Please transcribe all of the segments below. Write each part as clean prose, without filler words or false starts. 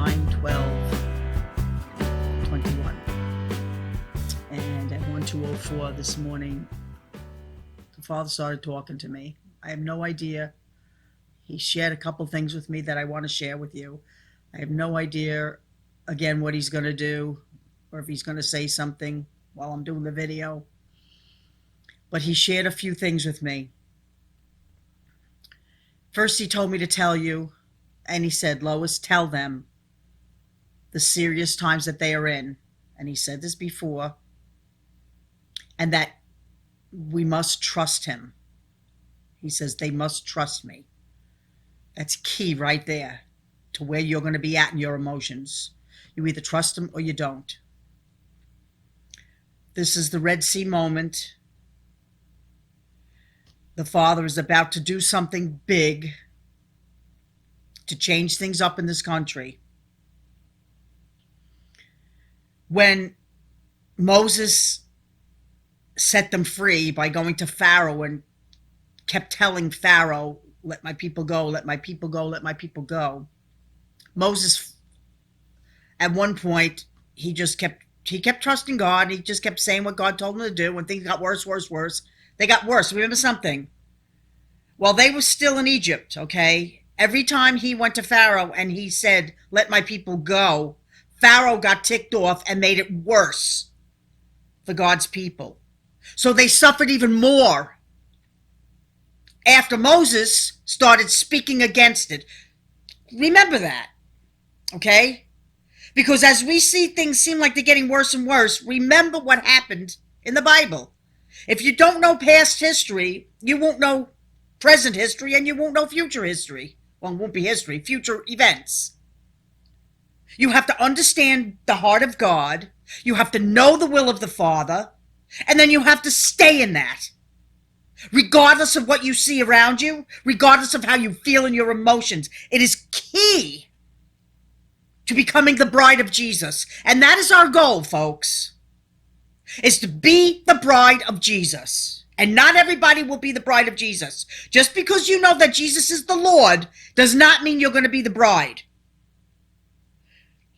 9/12/21. And at 12:04 this morning, the Father started talking to me. I have no idea. He shared a couple things with me that I want to share with you. I have no idea, again, what he's going to do or if he's going to say something while I'm doing the video. But he shared a few things with me. First, he told me to tell you, and he said, Lois, tell them the serious times that they are in. And he said this before, and that we must trust him. He says they must trust me. That's key right there to where you're going to be at in your emotions. You either trust him or you don't. This is the Red Sea moment. The Father is about to do something big to change things up in this country. When Moses set them free by going to Pharaoh and kept telling Pharaoh, let my people go, let my people go, let my people go. Moses, at one point, he kept trusting God. He just kept saying what God told him to do. When things got worse, they got worse. Remember something? While they were still in Egypt, okay, every time he went to Pharaoh and he said, let my people go, Pharaoh got ticked off and made it worse for God's people. So they suffered even more after Moses started speaking against it. Remember that, okay? Because as we see things seem like they're getting worse and worse, remember what happened in the Bible. If you don't know past history, you won't know present history and you won't know future history. Well, it won't be history, future events. You have to understand the heart of God. You have to know the will of the Father. And then you have to stay in that. Regardless of what you see around you, regardless of how you feel in your emotions, it is key to becoming the bride of Jesus. And that is our goal, folks, is to be the bride of Jesus. And not everybody will be the bride of Jesus. Just because you know that Jesus is the Lord does not mean you're going to be the bride.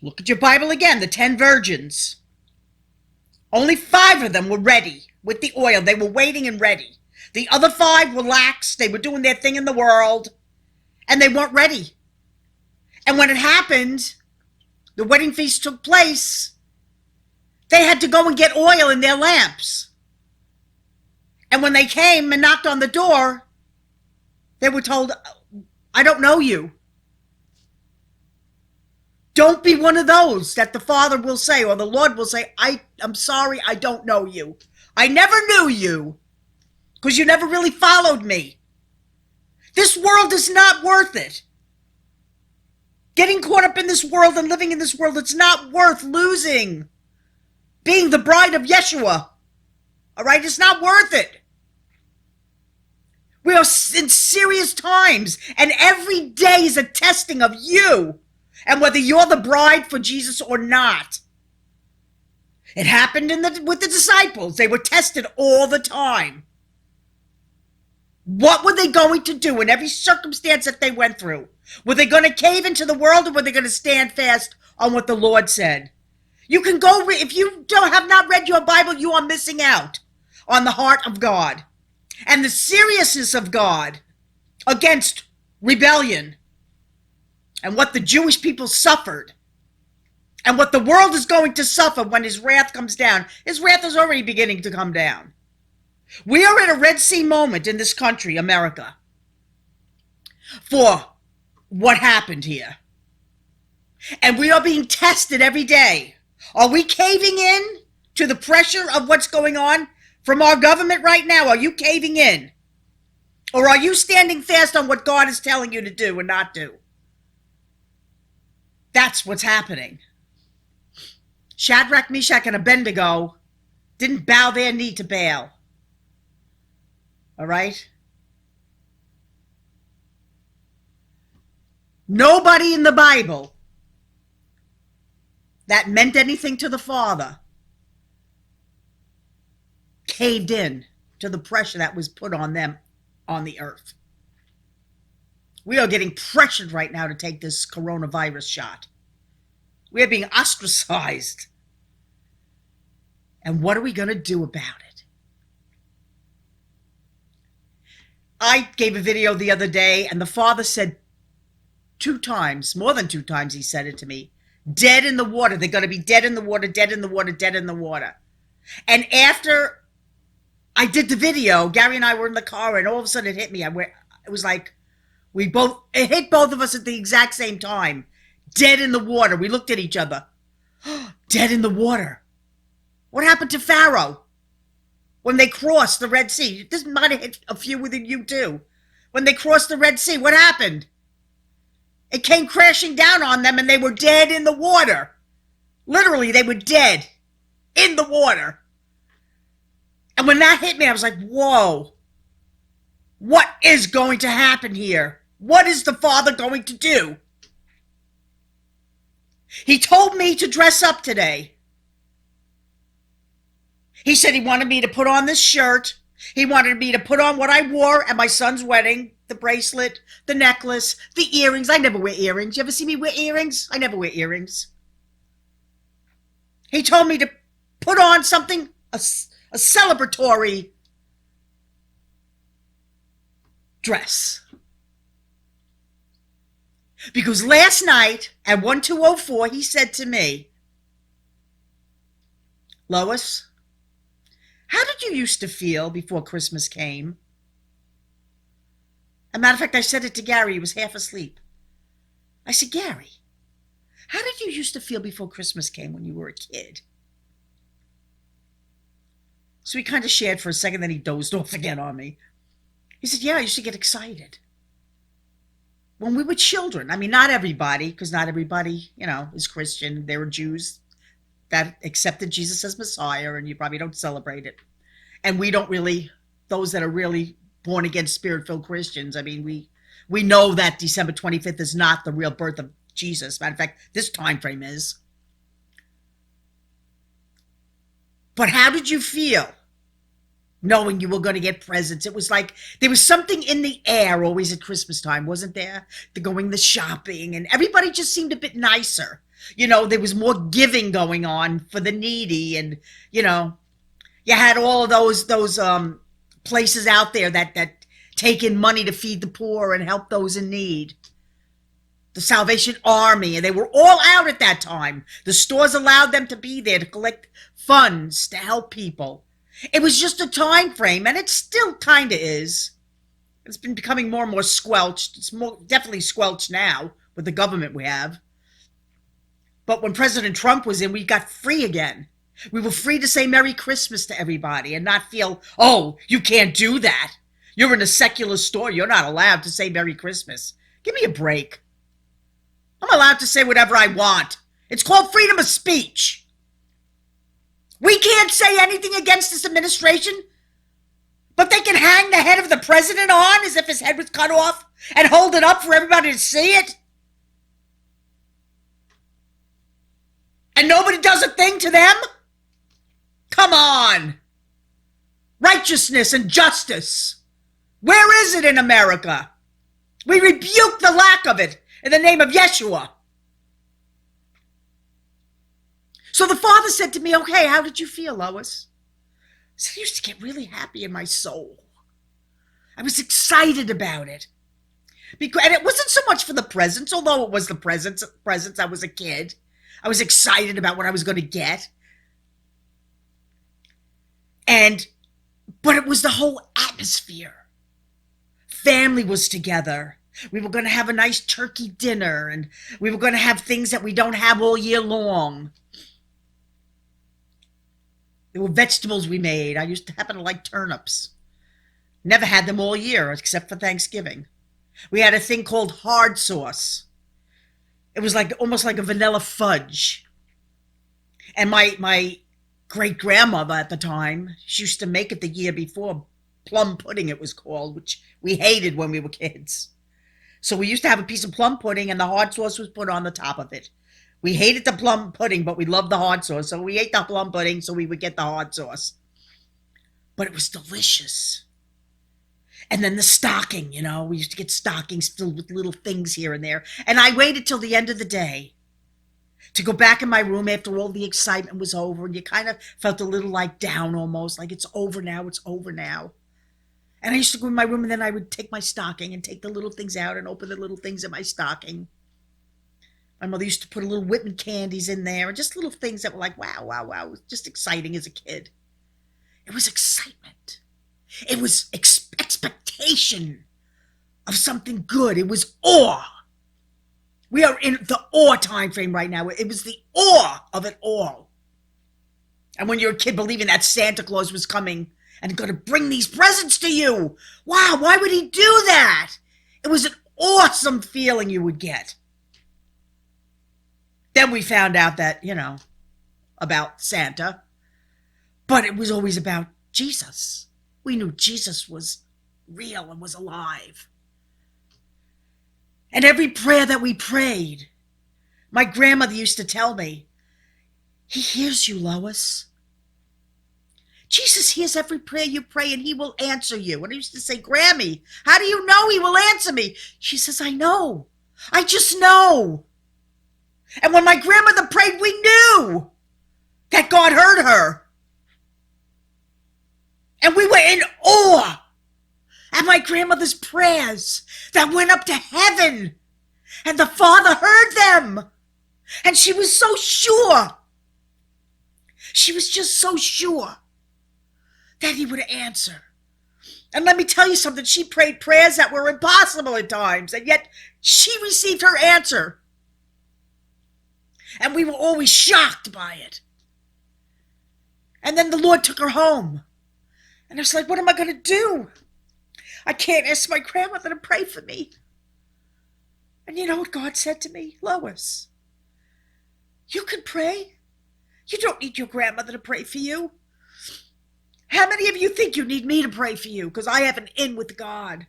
Look at your Bible again, the 10 virgins. Only 5 of them were ready with the oil. They were waiting and ready. The other 5 were lax. They were doing their thing in the world, and they weren't ready. And when it happened, the wedding feast took place, they had to go and get oil in their lamps. And when they came and knocked on the door, they were told, I don't know you. Don't be one of those that the Father will say, or the Lord will say, I'm sorry, I don't know you. I never knew you. Because you never really followed me. This world is not worth it. Getting caught up in this world and living in this world, it's not worth losing being the bride of Yeshua. All right? It's not worth it. We are in serious times, and every day is a testing of you and whether you're the bride for Jesus or not. It happened with the disciples. They were tested all the time. What were they going to do in every circumstance that they went through? Were they going to cave into the world, or were they going to stand fast on what the Lord said? You can go, if you have not read your Bible, you are missing out on the heart of God and the seriousness of God against rebellion and what the Jewish people suffered and what the world is going to suffer when his wrath comes down. His wrath is already beginning to come down. We are in a Red Sea moment in this country, America, for what happened here. And we are being tested every day. Are we caving in to the pressure of what's going on from our government right now? Are you caving in? Or are you standing fast on what God is telling you to do and not do? That's what's happening. Shadrach, Meshach, and Abednego didn't bow their knee to Baal. All right? Nobody in the Bible that meant anything to the Father caved in to the pressure that was put on them on the earth. We are getting pressured right now to take this coronavirus shot. We're being ostracized. And what are we going to do about it? I gave a video the other day, and the father said 2 times, more than 2 times he said it to me, dead in the water. They're going to be dead in the water, dead in the water, dead in the water. And after I did the video, Gary and I were in the car, and all of a sudden it hit me. It was like it hit both of us at the exact same time. Dead in the water. We looked at each other. Dead in the water. What happened to Pharaoh when they crossed the Red Sea? This might have hit a few within you too. When they crossed the Red Sea, what happened? It came crashing down on them, and they were dead in the water. Literally, they were dead in the water. And when that hit me, I was like, whoa. What is going to happen here? What is the Father going to do? He told me to dress up today. He said he wanted me to put on this shirt. He wanted me to put on what I wore at my son's wedding, the bracelet, the necklace, the earrings. I never wear earrings. You ever see me wear earrings? I never wear earrings. He told me to put on something, a celebratory dress. Because last night at 12:04, he said to me, Lois, how did you used to feel before Christmas came? As a matter of fact, I said it to Gary. He was half asleep. I said, Gary, how did you used to feel before Christmas came when you were a kid? So we kind of shared for a second, then he dozed off again on me. He said, yeah, I used to get excited. When we were children, I mean, not everybody, because not everybody, is Christian. There were Jews that accepted Jesus as Messiah, and you probably don't celebrate it. And we don't really, those that are really born again, spirit-filled Christians, I mean, we know that December 25th is not the real birth of Jesus. Matter of fact, this time frame is. But how did you feel knowing you were going to get presents? It was like there was something in the air always at Christmas time, wasn't there? The going the shopping, and everybody just seemed a bit nicer. There was more giving going on for the needy, and you had all of those places out there that take in money to feed the poor and help those in need. The Salvation Army, and they were all out at that time. The stores allowed them to be there to collect funds to help people. It was just a time frame, and it still kind of is. It's been becoming more and more squelched. It's definitely squelched now with the government we have. But when President Trump was in, we got free again. We were free to say Merry Christmas to everybody and not feel, oh, you can't do that. You're in a secular store. You're not allowed to say Merry Christmas. Give me a break. I'm allowed to say whatever I want. It's called freedom of speech. We can't say anything against this administration, but they can hang the head of the president on as if his head was cut off and hold it up for everybody to see it. And nobody does a thing to them? Come on. Righteousness and justice. Where is it in America? We rebuke the lack of it in the name of Yeshua. So the Father said to me, okay, how did you feel, Lois? I said, I used to get really happy in my soul. I was excited about it. And it wasn't so much for the presents, although it was the presents. I was a kid. I was excited about what I was going to get. But it was the whole atmosphere. Family was together. We were going to have a nice turkey dinner, and we were going to have things that we don't have all year long. There were vegetables we made. I used to happen to like turnips. Never had them all year except for Thanksgiving. We had a thing called hard sauce. It was almost like a vanilla fudge. And my great-grandmother at the time, she used to make it the year before. Plum pudding it was called, which we hated when we were kids. So we used to have a piece of plum pudding, and the hard sauce was put on the top of it. We hated the plum pudding, but we loved the hard sauce. So we ate the plum pudding, so we would get the hard sauce. But it was delicious. And then the stocking, we used to get stockings filled with little things here and there. And I waited till the end of the day. to go back in my room after all the excitement was over, and you kind of felt a little like down almost, like it's over now, it's over now. And I used to go in my room, and then I would take my stocking and take the little things out and open the little things in my stocking. My mother used to put little Whitman candies in there, and just little things that were like, wow, wow, wow. It was just exciting as a kid. It was excitement. It was expectation of something good. It was awe. We are in the awe time frame right now. It was the awe of it all. And when you're a kid, believing that Santa Claus was coming and going to bring these presents to you. Wow, why would he do that? It was an awesome feeling you would get. Then we found out that, about Santa. But it was always about Jesus. We knew Jesus was real and was alive. And every prayer that we prayed, my grandmother used to tell me, he hears you, Lois. Jesus hears every prayer you pray, and he will answer you. And I used to say, Grammy, how do you know he will answer me? She says, I know. I just know. And when my grandmother prayed, we knew that God heard her. And we were in awe at my grandmother's prayers that went up to heaven. And the Father heard them. And she was so sure. She was just so sure that he would answer. And let me tell you something. She prayed prayers that were impossible at times. And yet she received her answer. And we were always shocked by it. And then the Lord took her home. And I was like, what am I going to do? I can't ask my grandmother to pray for me. And you know what God said to me? Lois, you can pray. You don't need your grandmother to pray for you. How many of you think you need me to pray for you? Because I have an in with God.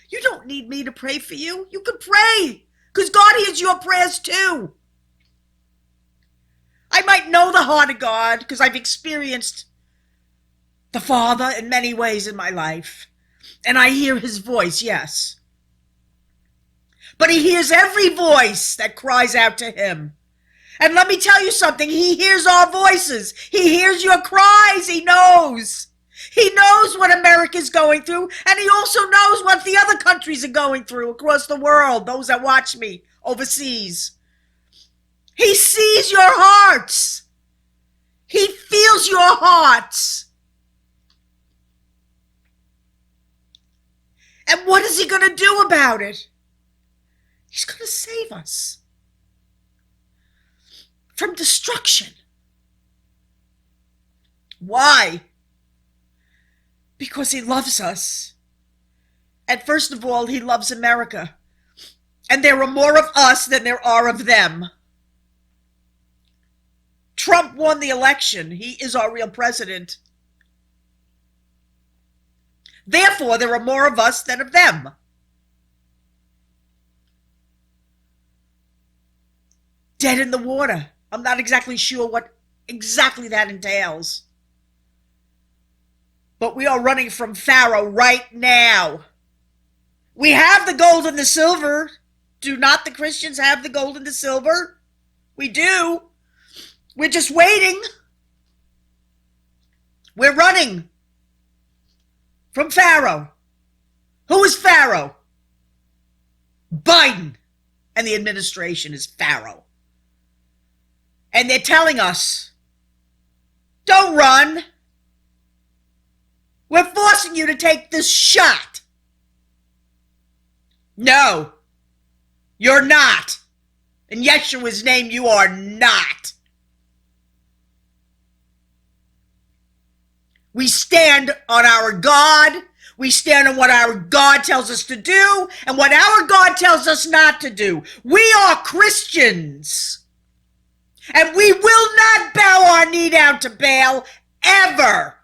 You don't need me to pray for you. You can pray. Because God hears your prayers too. I might know the heart of God because I've experienced the Father in many ways in my life. And I hear his voice, yes. But he hears every voice that cries out to him. And let me tell you something. He hears our voices. He hears your cries. He knows. He knows what America's going through. And he also knows what the other countries are going through across the world, those that watch me overseas. He sees your hearts. He feels your hearts. And what is he going to do about it? He's going to save us from destruction. Why? Because he loves us. And first of all, he loves America. And there are more of us than there are of them. Trump won the election. He is our real president. Therefore, there are more of us than of them. Dead in the water. I'm not exactly sure what exactly that entails. But we are running from Pharaoh right now. We have the gold and the silver. Do not the Christians have the gold and the silver? We do. We're just waiting. We're running from Pharaoh. Who is Pharaoh? Biden and the administration is Pharaoh. And they're telling us, don't run. We're forcing you to take this shot. No, you're not. In Yeshua's name, you are not. We stand on our God. We stand on what our God tells us to do and what our God tells us not to do. We are Christians. And we will not bow our knee down to Baal ever.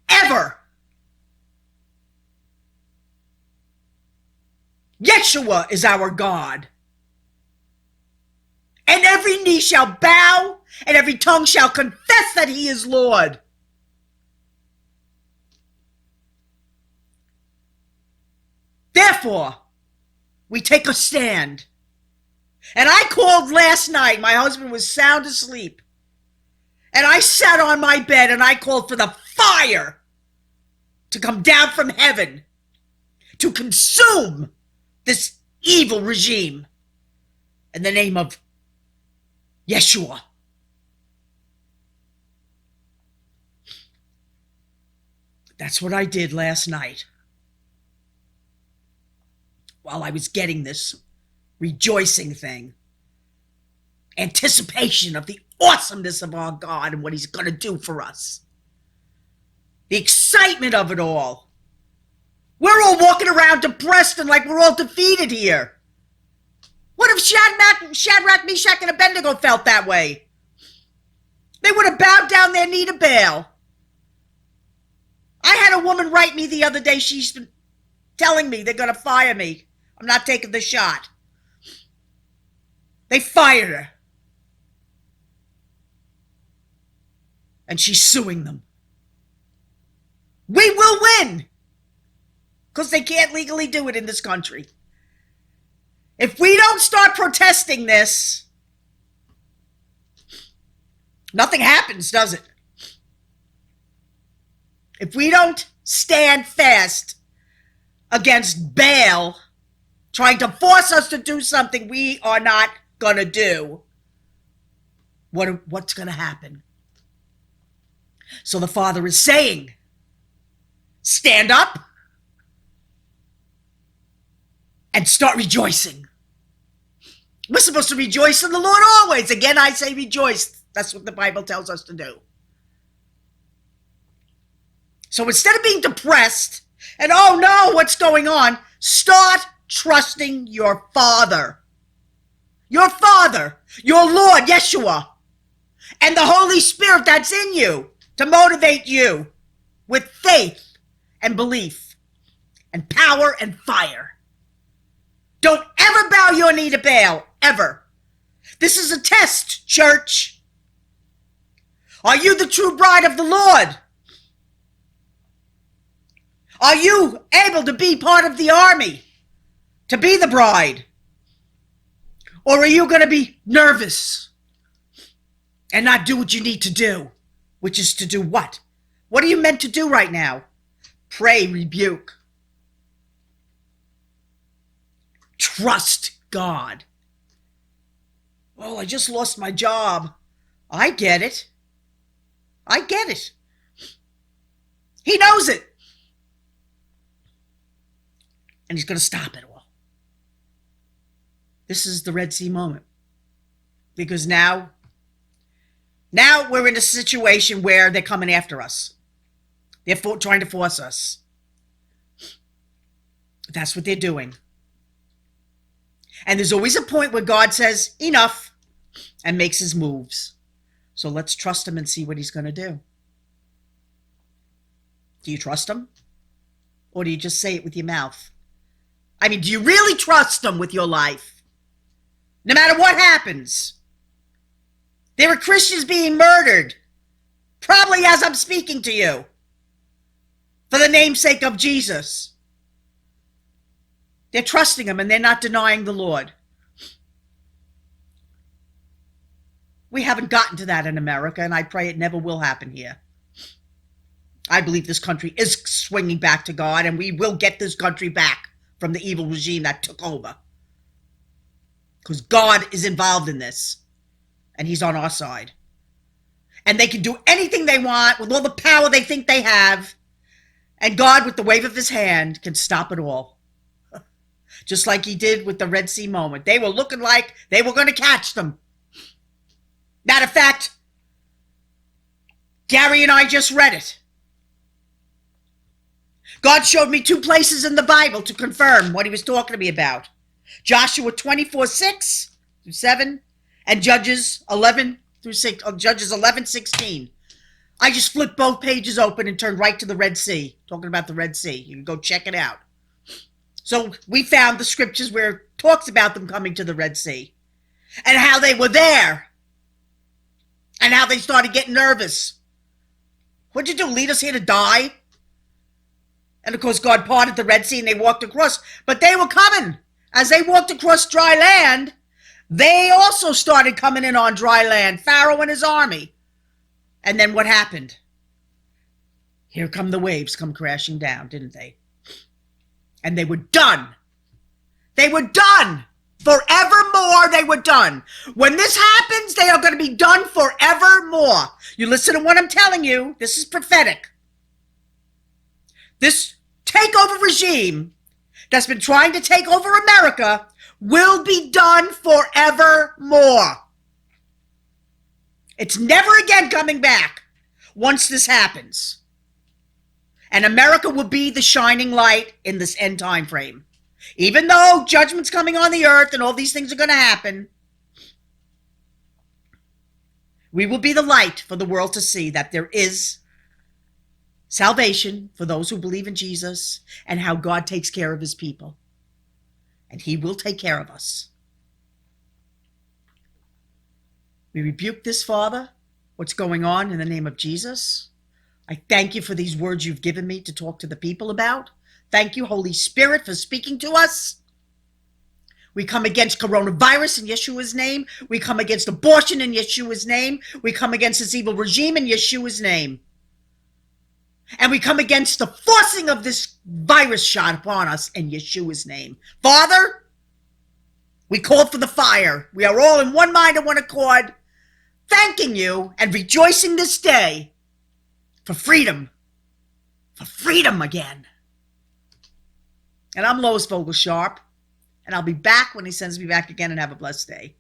Ever. Yeshua is our God. And every knee shall bow and every tongue shall confess that he is Lord. Therefore, we take a stand. And I called last night. My husband was sound asleep. And I sat on my bed and I called for the fire to come down from heaven to consume this evil regime in the name of Yeshua. That's what I did last night while I was getting this rejoicing thing. Anticipation of the awesomeness of our God and what he's going to do for us. The excitement of it all. We're all walking around depressed and like we're all defeated here. What if Shadrach, Meshach, and Abednego felt that way? They would have bowed down their knee to Baal. I had a woman write me the other day. She's been telling me they're going to fire me. I'm not taking the shot. They fired her. And she's suing them. We will win. Because they can't legally do it in this country. If we don't start protesting this, nothing happens, does it? If we don't stand fast against Baal trying to force us to do something we are not going to do, what's going to happen? So the Father is saying, stand up and start rejoicing. We're supposed to rejoice in the Lord always. Again, I say rejoice. That's what the Bible tells us to do. So instead of being depressed and, oh no, what's going on? Start trusting your Father. Your Father, your Lord, Yeshua, and the Holy Spirit that's in you to motivate you with faith and belief and power and fire. Don't ever bow your knee to Baal, ever. This is a test, church. Are you the true bride of the Lord? Are you able to be part of the army, to be the bride? Or are you going to be nervous and not do what you need to do, which is to do what? What are you meant to do right now? Pray, rebuke. Trust God. Oh, I just lost my job. I get it. I get it. He knows it. And he's going to stop it all. This is the Red Sea moment. Because now we're in a situation where they're coming after us. They're trying to force us. That's what they're doing. And there's always a point where God says, enough, and makes his moves. So let's trust him and see what he's going to do. Do you trust him? Or do you just say it with your mouth? I mean, do you really trust him with your life? No matter what happens. There are Christians being murdered, probably as I'm speaking to you, for the namesake of Jesus. They're trusting him and they're not denying the Lord. We haven't gotten to that in America, and I pray it never will happen here. I believe this country is swinging back to God, and we will get this country back from the evil regime that took over. Because God is involved in this, and he's on our side. And they can do anything they want with all the power they think they have, and God, with the wave of his hand, can stop it all. Just like he did with the Red Sea moment. They were looking like they were going to catch them. Matter of fact, Gary and I just read it. God showed me 2 places in the Bible to confirm what he was talking to me about. Joshua 24:6-7 and Judges 11:16. I just flipped both pages open and turned right to the Red Sea, talking about the Red Sea. You can go check it out. So we found the scriptures where it talks about them coming to the Red Sea and how they were there and how they started getting nervous. What'd you do, lead us here to die? And of course, God parted the Red Sea and they walked across. But they were coming. As they walked across dry land, They also started coming in on dry land, Pharaoh and his army. And then what happened? Here come the waves come crashing down, didn't they? And they were done. They were done. Forevermore, they were done. When this happens, they are going to be done forevermore. You listen to what I'm telling you. This is prophetic. This takeover regime that's been trying to take over America will be done forevermore. It's never again coming back once this happens. And America will be the shining light in this end time frame. Even though judgment's coming on the earth and all these things are going to happen, we will be the light for the world to see that there is salvation for those who believe in Jesus and how God takes care of his people. And he will take care of us. We rebuke this, Father, what's going on in the name of Jesus. I thank you for these words you've given me to talk to the people about. Thank you, Holy Spirit, for speaking to us. We come against coronavirus in Yeshua's name. We come against abortion in Yeshua's name. We come against this evil regime in Yeshua's name. And we come against the forcing of this virus shot upon us in Yeshua's name. Father, we call for the fire. We are all in one mind and one accord, thanking you and rejoicing this day for freedom again. And I'm Lois Vogel-Sharp, and I'll be back when he sends me back again, and have a blessed day.